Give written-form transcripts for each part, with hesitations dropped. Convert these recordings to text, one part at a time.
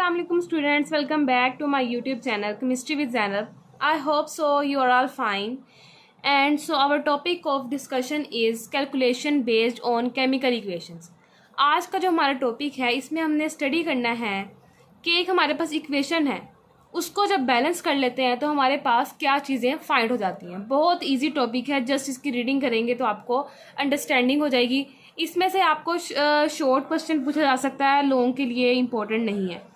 Assalamu alaikum students, welcome back to my YouTube channel Chemistry with Zainab. I hope so you are all fine. And so our topic of discussion is calculation based on chemical equations. आज का जो हमारा topic है इसमें हमने study करना है कि एक हमारे पास इक्वेशन है, उसको जब बैलेंस कर लेते हैं तो हमारे पास क्या चीज़ें फाइंड हो जाती हैं। बहुत इजी टॉपिक है, जस्ट इसकी रीडिंग करेंगे तो आपको अंडरस्टैंडिंग हो जाएगी। इसमें से आपको शॉर्ट क्वेश्चन पूछा जा सकता है, लॉन्ग के लिए इम्पोर्टेंट नहीं है।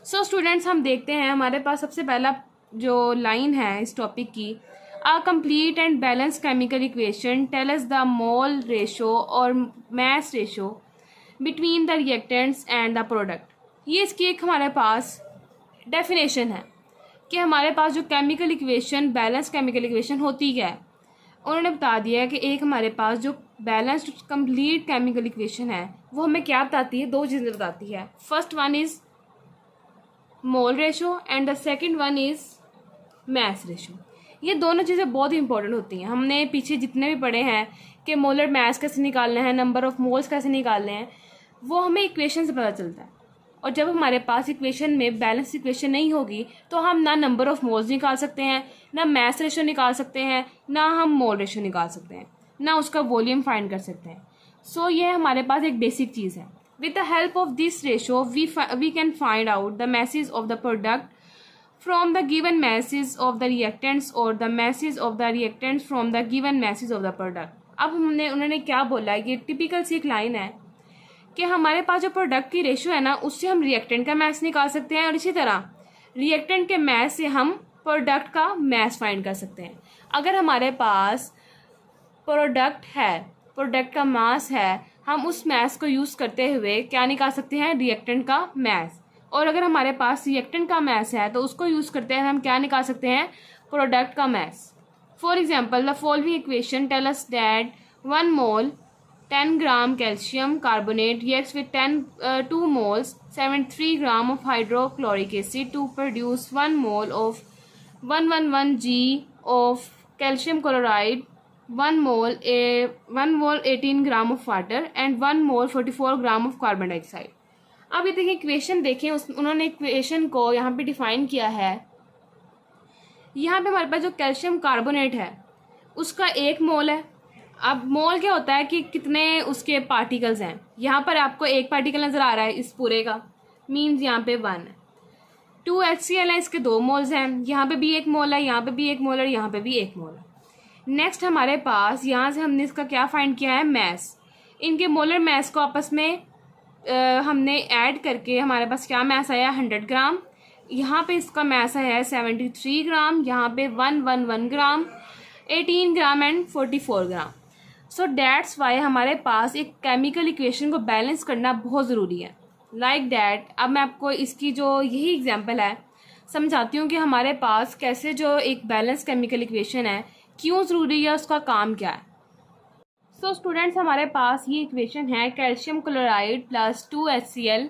सो स्टूडेंट्स, हम देखते हैं हमारे पास सबसे पहला जो लाइन है इस टॉपिक की, a complete and balance chemical equation tell us the mole ratio और mass ratio between the reactants and the product. ये इसकी एक हमारे पास डेफिनेशन है कि हमारे पास जो chemical equation, balance chemical equation होती है, उन्होंने बता दिया है कि एक हमारे पास जो बैलेंस्ड कंप्लीट केमिकल इक्वेशन है वो हमें क्या बताती है, दो चीज़ें बताती है। First one is mole ratio and the second one is mass ratio. ये दोनों चीज़ें बहुत ही इंपॉर्टेंट होती हैं। हमने पीछे जितने भी पढ़े हैं कि मोलर मास कैसे निकालना है, नंबर ऑफ मोल्स कैसे निकालने हैं, वो हमें इक्वेशन से पता चलता है। और जब हमारे पास इक्वेशन में बैलेंस इक्वेशन नहीं होगी तो हम ना नंबर ऑफ मोल्स निकाल सकते हैं, ना मास रेशो निकाल सकते हैं, ना हम मोल रेशो निकाल सकते हैं, ना उसका वॉल्यूम फाइंड कर सकते हैं। सो ये हमारे पास एक बेसिक चीज़ है। With the help of this ratio we can find out the masses of the product from the given masses of the reactants और the masses of the reactants from the given masses of the product. अब उन्होंने क्या बोला है, ये typical सी एक line है कि हमारे पास जो प्रोडक्ट की रेशो है ना, उससे हम रिएक्टेंट का मास निकाल सकते हैं और इसी तरह रिएक्टेंट के मास से हम प्रोडक्ट का मास फाइंड कर सकते हैं। अगर हमारे पास प्रोडक्ट है, प्रोडक्ट का मास है, हम उस मास को यूज़ करते हुए क्या निकाल सकते हैं, रिएक्टेंट का मास। और अगर हमारे पास रिएक्टेंट का मास है तो उसको यूज़ करते हुए हम क्या निकाल सकते हैं, प्रोडक्ट का mass. For example, the following equation tell us that 1 mole 10 gram calcium carbonate reacts with 2 moles 73 gram of hydrochloric acid to produce 1 mole of 111 G of calcium chloride, 1 mole 18 gram of water and 1 mole 44 gram of carbon dioxide। अब ये देखिए equation देखें, उन्होंने equation को यहाँ पे define किया है। यहाँ पे हमारे पास जो कैल्शियम कार्बोनेट है उसका 1 मोल है। अब मोल क्या होता है कि कितने उसके पार्टिकल्स हैं। यहाँ पर आपको एक पार्टिकल नज़र आ रहा है इस पूरे का, मीन्स यहाँ पे 1 है। 2 HCl है, इसके 2 मोल्स हैं। यहाँ पे भी 1 मोल है, यहाँ पे भी 1 मोल है, यहाँ पे भी 1 मोल है। नेक्स्ट हमारे पास यहाँ से हमने इसका क्या फाइंड किया है, मैस। इनके मोलर मैस को आपस में हमने ऐड करके हमारे पास क्या मैस आया, 100 ग्राम। यहाँ पे इसका मैस आया है 73 ग्राम, यहाँ पे 111 ग्राम, 18 gram and 44 gram. So that's why हमारे पास एक केमिकल इक्वेशन को बैलेंस करना बहुत ज़रूरी है। लाइक डैट, अब मैं आपको इसकी जो यही एग्जांपल है समझाती हूँ कि हमारे पास कैसे जो एक बैलेंस केमिकल इक्वेशन है क्यों ज़रूरी है, उसका काम क्या है। सो स्टूडेंट्स, हमारे पास ये इक्वेशन है कैल्शियम क्लोराइड प्लस 2 HCl।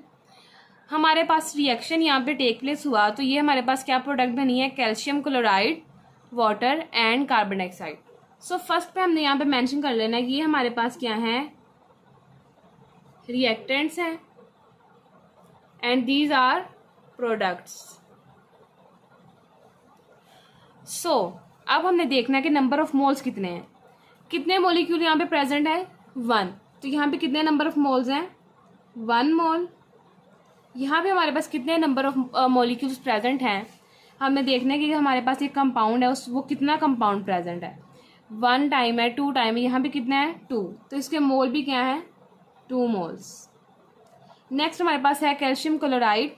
हमारे पास रिएक्शन यहाँ पे टेक प्लेस हुआ तो ये हमारे पास क्या प्रोडक्ट बनी है, calcium chloride, water and carbon dioxide. So first पे हमने यहाँ पे मेंशन कर लेना है कि ये हमारे पास क्या है, रिएक्टेंट्स हैं एंड दीज आर प्रोडक्ट्स। सो अब हमने देखना है कि नंबर ऑफ मोल्स कितने हैं, कितने मॉलिक्यूल यहाँ पे प्रेजेंट है, 1। तो यहाँ पे कितने नंबर ऑफ मोल्स हैं, 1 मोल। यहाँ पे हमारे पास कितने नंबर ऑफ मॉलिक्यूल्स प्रेजेंट हैं, हमें देखना है कि हमारे पास एक कंपाउंड है वो कितना कंपाउंड प्रेजेंट है। 1 टाइम है, 2 टाइम है, यहाँ पे कितना है, 2। तो इसके मोल भी क्या है, 2 मोल्स। नेक्स्ट हमारे पास है कैल्शियम क्लोराइड।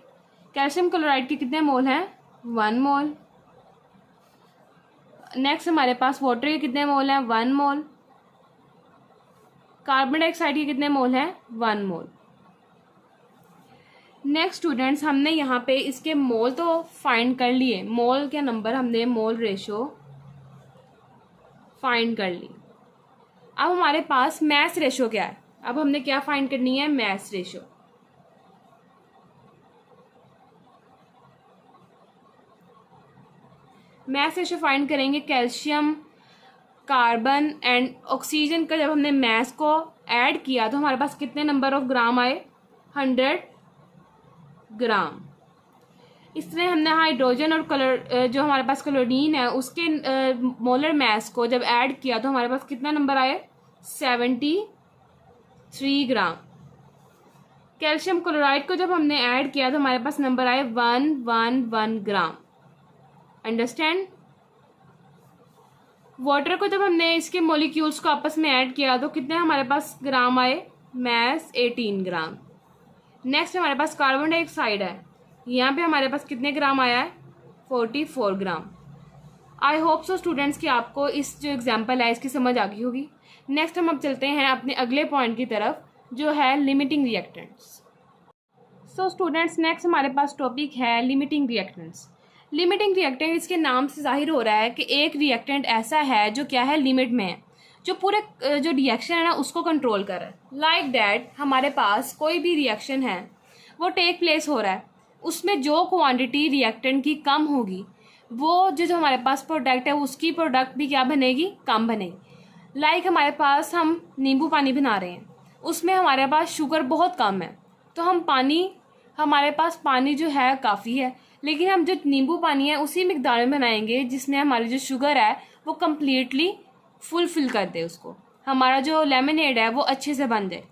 कैल्शियम क्लोराइड के कितने मोल हैं, 1 मोल। नेक्स्ट हमारे पास वाटर के कितने मोल हैं, 1 मोल। कार्बन डाइऑक्साइड के कितने मोल हैं, 1 मोल। नेक्स्ट स्टूडेंट्स, हमने यहाँ पे इसके मोल तो फाइंड कर लिए, मोल के नंबर हमने मोल रेशो फाइंड कर ली। अब हमारे पास मास रेशो क्या है, अब हमने क्या फाइंड करनी है, mass ratio. Mass ratio find करेंगे कैल्शियम, कार्बन एंड ऑक्सीजन का। जब हमने मास को ऐड किया तो हमारे पास कितने नंबर ऑफ ग्राम आए, 100 ग्राम। इस तरह हमने हाइड्रोजन और कलर जो हमारे पास क्लोरीन है उसके मोलर मास को जब ऐड किया तो हमारे पास कितना नंबर आया, 73 ग्राम। कैल्शियम क्लोराइड को जब हमने ऐड किया तो हमारे पास नंबर आए 111 ग्राम। अंडरस्टैंड। वाटर को जब हमने इसके मॉलिक्यूल्स को आपस में ऐड किया तो कितने हमारे पास ग्राम आए, मास 18 ग्राम। नेक्स्ट हमारे पास कार्बन डाइऑक्साइड है, यहाँ पे हमारे पास कितने ग्राम आया है, 44 ग्राम। आई होप सो स्टूडेंट्स कि आपको इस जो एग्जाम्पल है इसकी समझ आ गई होगी। नेक्स्ट हम अब चलते हैं अपने अगले पॉइंट की तरफ जो है limiting reactants. So students next हमारे पास टॉपिक है लिमिटिंग रिएक्टेंट्स। लिमिटिंग रिएक्टेंट इसके नाम से जाहिर हो रहा है कि एक रिएक्टेंट ऐसा है जो क्या है, लिमिट में है, जो पूरे जो रिएक्शन है ना उसको कंट्रोल कर रहा है। लाइक दैट हमारे पास कोई भी रिएक्शन है वो टेक प्लेस हो रहा है, उसमें जो क्वांटिटी रिएक्टेंट की कम होगी वो जो हमारे पास प्रोडक्ट है उसकी प्रोडक्ट भी क्या बनेगी, कम बनेगी। लाइक हमारे पास हम नींबू पानी बना रहे हैं, उसमें हमारे पास शुगर बहुत कम है, तो हम पानी, हमारे पास पानी जो है काफ़ी है, लेकिन हम जो नींबू पानी है उसी मिकदार में बनाएंगे जिसमें हमारी जो शुगर है वो कम्प्लीटली फुलफिल कर दे उसको, हमारा जो लेमनेड है वो अच्छे से बन जाए।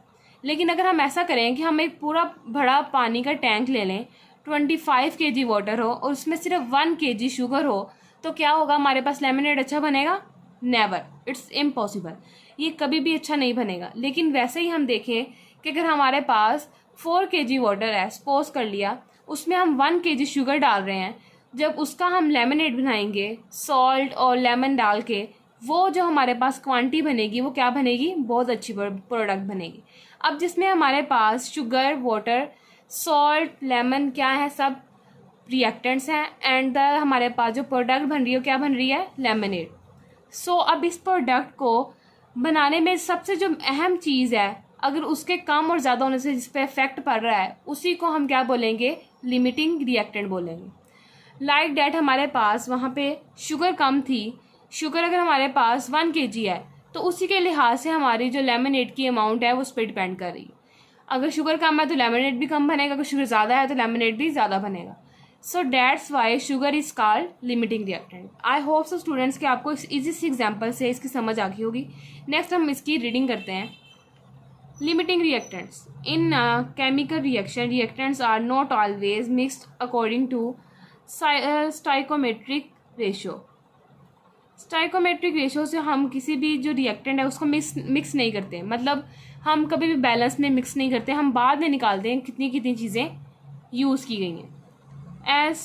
लेकिन अगर हम ऐसा करें कि हम एक पूरा बड़ा पानी का टैंक ले लें, 25 kg वाटर हो और उसमें सिर्फ 1 kg शुगर हो, तो क्या होगा, हमारे पास लेमनेड अच्छा बनेगा? नेवर, इट्स इम्पॉसिबल, ये कभी भी अच्छा नहीं बनेगा। लेकिन वैसे ही हम देखें कि अगर हमारे पास 4 kg वाटर है, सपोज कर लिया, उसमें हम 1 kg शुगर डाल रहे हैं, जब उसका हम लेमनेड बनाएंगे सॉल्ट और लेमन डाल के, वो जो हमारे पास क्वांटिटी बनेगी वो क्या बनेगी, बहुत अच्छी प्रोडक्ट बनेगी। अब जिसमें हमारे पास शुगर, वाटर, सॉल्ट, लेमन क्या है, सब रिएक्टेंट्स हैं, एंड हमारे पास जो प्रोडक्ट बन रही है क्या बन रही है, लेमनेड। सो अब इस प्रोडक्ट को बनाने में सबसे जो अहम चीज़ है, अगर उसके कम और ज़्यादा होने से जिस पे इफेक्ट पड़ रहा है उसी को हम क्या बोलेंगे, लिमिटिंग रिएक्टेंट बोलेंगे। लाइक डैट हमारे पास वहाँ पे शुगर कम थी, शुगर अगर हमारे पास 1 kg है तो उसी के लिहाज से हमारी जो लेमनेड की अमाउंट है वो उस पर डिपेंड कर रही है। अगर शुगर कम है तो लेमनेड भी कम बनेगा, अगर शुगर ज़्यादा है तो लेमनेड भी ज़्यादा बनेगा। सो that's why sugar is called limiting reactant. I hope so students कि आपको इस ईजी सी एग्जाम्पल से इसकी समझ आ गई होगी। नेक्स्ट हम इसकी रीडिंग करते हैं। Limiting reactants in chemical reaction, reactants are not always mixed according to stoichiometric ratio. Stoichiometric ratio से हम किसी भी जो रिएक्टेंट है उसको मिक्स नहीं करते, मतलब हम कभी भी बैलेंस में मिक्स नहीं करते, हम बाद में निकालते हैं कितनी कितनी चीज़ें यूज़ की गई हैं। As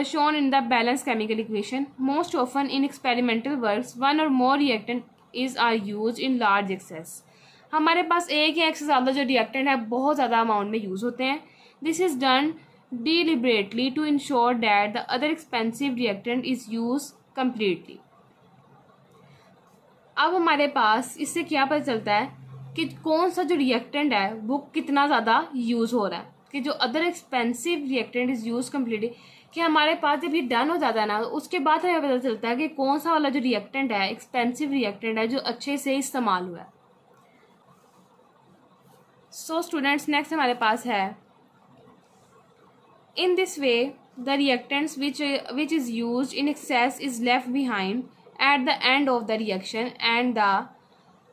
shown in the balance chemical equation, most often in experimental works one or more reactant is are use in large excess. हमारे पास एक या एक से ज़्यादा जो रिएक्टेंट है बहुत ज़्यादा अमाउंट में यूज़ होते हैं। This is done deliberately to ensure that the other expensive reactant is use completely. अब हमारे पास इससे क्या पता चलता है कि कौन सा जो रिएक्टेंट है वो कितना ज़्यादा यूज़ हो रहा है, कि जो other expensive reactant is use completely, कि हमारे पास जब ये डन हो जाता है ना उसके बाद हमें पता चलता है कि कौन सा वाला जो रिएक्टेंट है, एक्सपेंसिव रिएक्टेंट है, जो अच्छे से इस्तेमाल हुआ है। सो स्टूडेंट्स नेक्स्ट हमारे पास है, in this way the reactants which is use in excess is left behind at the end of the reaction and the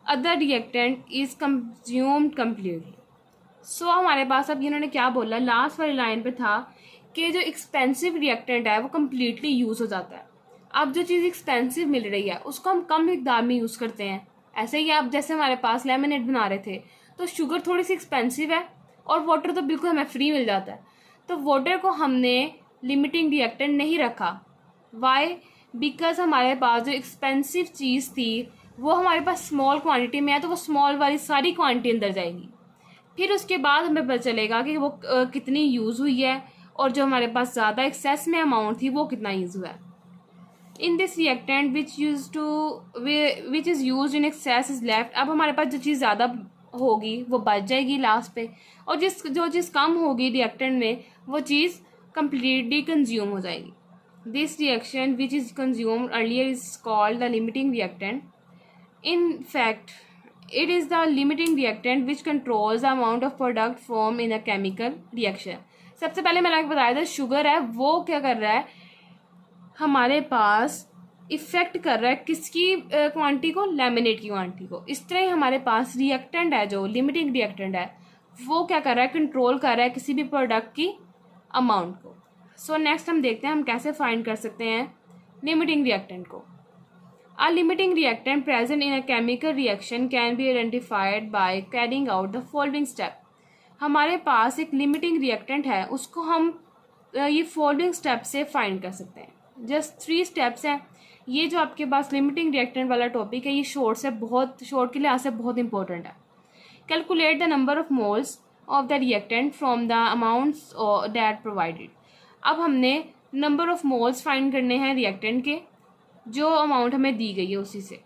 other reactant is consumed completely। सो हमारे पास अब इन्होंने क्या बोला, लास्ट वाली लाइन पे था कि जो एक्सपेंसिव रिएक्टेंट है वो कम्प्लीटली यूज़ हो जाता है। अब जो चीज़ एक्सपेंसिव मिल रही है उसको हम कम मिकदार में यूज़ करते हैं। ऐसे ही आप जैसे हमारे पास लेमनेड बना रहे थे तो शुगर थोड़ी सी एक्सपेंसिव है और वाटर तो बिल्कुल हमें फ्री मिल जाता है, तो वाटर को हमने लिमिटिंग रिएक्टेंट नहीं रखा। वाई? बिकॉज हमारे पास जो एक्सपेंसिव चीज़ थी वो हमारे पास स्मॉल क्वांटिटी में है, तो वो स्मॉल वाली सारी क्वांटिटी अंदर जाएगी। फिर उसके बाद हमें पता चलेगा कि वो कितनी यूज़ हुई है और जो हमारे पास ज़्यादा एक्सेस में अमाउंट थी वो कितना यूज़ हुआ है। In this reactant which is use in excess is left. अब हमारे पास जो चीज़ ज़्यादा होगी वो बच जाएगी लास्ट पे, और जो चीज़ कम होगी रिएक्टेंट में वो चीज़ कम्प्लीटली कंज्यूम हो जाएगी। This reaction which is consumed earlier is called the limiting reactant. In fact, it is the limiting reactant which controls the amount of product formed in a chemical reaction. सबसे पहले मैंने आपको बताया था sugar है वो क्या कर रहा है, हमारे पास इफेक्ट कर रहा है किसकी क्वांटिटी को, लैमिनेट की क्वांटिटी को। इस तरह ही हमारे पास रिएक्टेंट है जो लिमिटिंग रिएक्टेंट है वो क्या कर रहा है, कंट्रोल कर रहा है किसी भी प्रोडक्ट की अमाउंट को। सो नेक्स्ट हम देखते हैं हम कैसे फाइंड कर सकते हैं लिमिटिंग रिएक्टेंट को। A limiting reactant present in a chemical reaction can be identified by carrying out the following step। हमारे पास एक लिमिटिंग रिएक्टेंट है उसको हम ये फॉलोइंग स्टेप से फाइंड कर सकते हैं। जस्ट 3 स्टेप्स हैं। ये जो आपके पास लिमिटिंग रिएक्टेंट वाला टॉपिक है ये शॉर्ट से बहुत शॉर्ट के लिहाज से बहुत इंपॉर्टेंट है। Calculate the number of moles of the reactant from the amounts that provided. अब हमने नंबर ऑफ मोल्स फाइंड करने हैं रिएक्टेंट के, जो अमाउंट हमें दी गई है उसी से।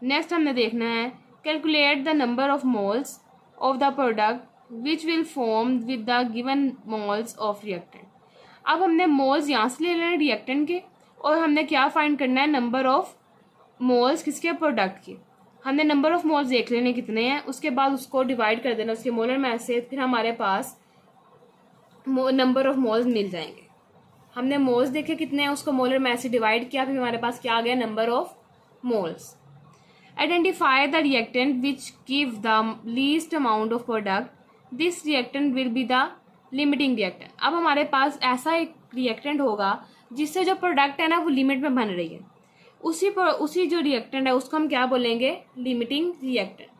नेक्स्ट हमने देखना है calculate the number of moles of the product which will form with the given moles of reactant. अब हमने मोल्स यहाँ से ले लेना है रिएक्टेंट के और हमने क्या फाइंड करना है, नंबर ऑफ मोल्स किसके, प्रोडक्ट के। हमने नंबर ऑफ मोल्स देख लेने कितने हैं, उसके बाद उसको डिवाइड कर देना उसके मोलर मास से, फिर हमारे पास नंबर ऑफ मोल्स मिल जाएंगे। हमने मोल्स देखे कितने हैं, उसको मोलर मास से डिवाइड किया, फिर हमारे पास क्या आ गया, number of moles. Identify the reactant which give the least amount of product, this reactant will be the limiting reactant. अब हमारे पास ऐसा एक रिएक्टेंट होगा जिससे जो प्रोडक्ट है ना वो लिमिट में बन रही है, उसी जो रिएक्टेंट है उसको हम क्या बोलेंगे, limiting reactant.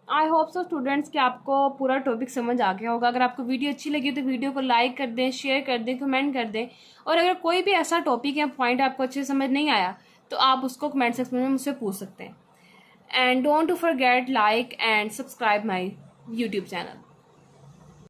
I hope so students कि आपको पूरा टॉपिक समझ आ गया होगा। अगर आपको वीडियो अच्छी लगी तो वीडियो को लाइक कर दें, शेयर कर दें, कमेंट कर दें। और अगर कोई भी ऐसा टॉपिक या पॉइंट आपको अच्छे से समझ नहीं आया तो आप उसको कमेंट सेक्शन में मुझसे पूछ सकते हैं। And don't to forget like and subscribe my YouTube channel.